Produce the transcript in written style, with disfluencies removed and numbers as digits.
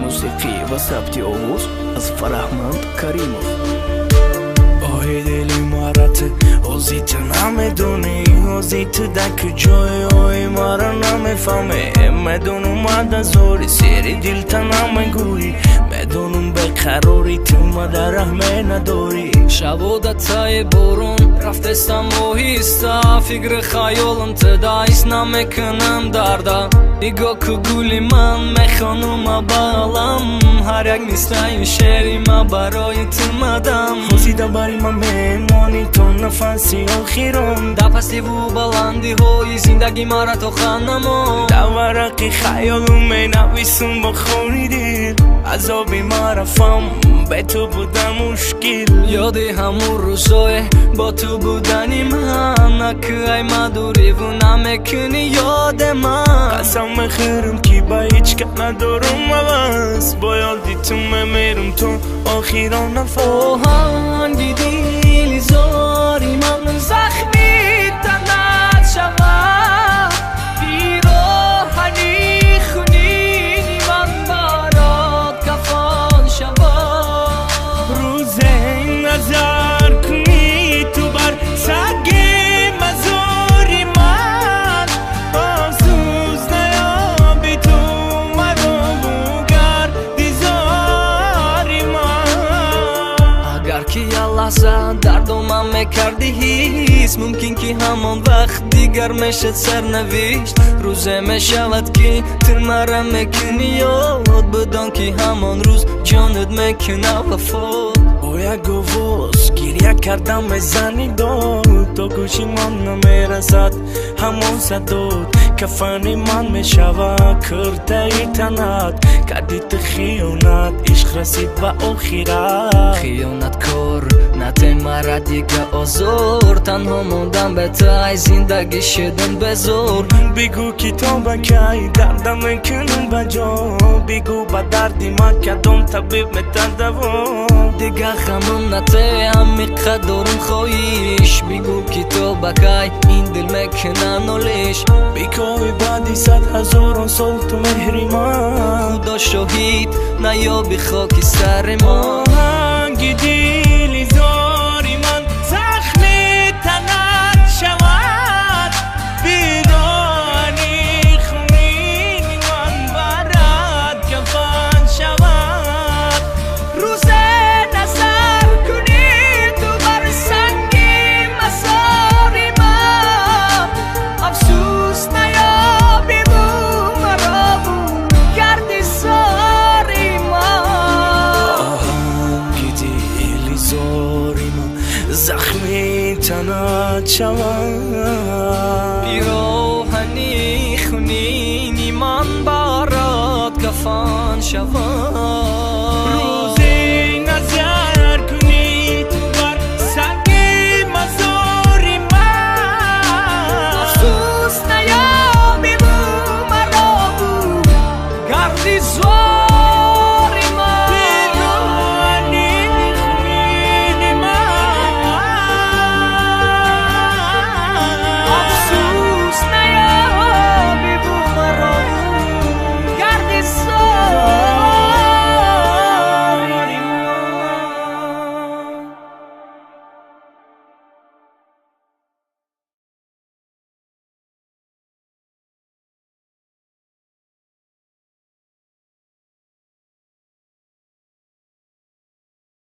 موسیقی و ثبت آواز از فرهمند کریمов. آی دلی مرت اوزی تو نمیدونی، اوزی تو دک جای آی مرا نمیفهمه. میدونم مد زوری سری دل تا نمیگویی، میدونم بقراری تو مد رحمه نداری. شبودت تای برون رفتستم و هیستا، فکر خیالم تدایست نمیکنم دردا. نگاه که گولی من میخوانم بالم، هر یک مثل این شعری من برای تو مدم. خوزیده باری من میمانی تو نفسی آخیرم، در پستی و بلندی های زندگی مرا تو خانمو. در ورقی خیالم می نویسم با خونی دل، عذابی مرفم به تو بودم مشکل. یادی همون روزای با تو بودنی من، نکه ای مدوری و نمیکنی یاد من. قسم میخورم که با هیچ که ندارم عوض، با یادی تو میمیرم تو آخیران نفس. آهنگی دیلی زاری من زخمی تنت شود، پیراهنی خونینی من برات کفن شود. روز نظر کنی تو بر سگ مزاری من، افسوس نیابی تو مرا بگردی زاری من. اگر که یه لحظه دردم میکردی حس، ممکن که همان وقت دیگر میشد سرنوشت. روزه میشود که تو مرا میکنی یاد، بدان که همان روز جانت میکنه وفات. با یک گوز گریه کردم بزنی داد، تا گوشی من نمیرسد همون صداد. کفنی من میشود کرده ای تنت، کردی تو خیانت عشق رسید به آخرت. خیانت کار نته مرا دیگه آزار، تنها موندم به تای زندگی شدن بزار. بگو که تو بکی دردم میکنم بجا، بگو با دردی من کدام طبیب میتدوام. دیگه غمم نته عمیق دارم خواهیش، بگو که تو بکی این دل میکنه نالیش. بگوی بعدی 100,000 سال تو مهری من، خدا شاهید نیابی خاکی سر ما. آهنگی دیلی زاری من زخمی تنت شود، پیراهنی خونینی من برات کفن شود. روز نظر کنی تو بر سنگی مزاری من، افسوس نیابی بو مرا بگردی زاری من. آهنگی دیلی زاری من زخمی تنت شود، پیراهنی خونینی من برات کفن شود.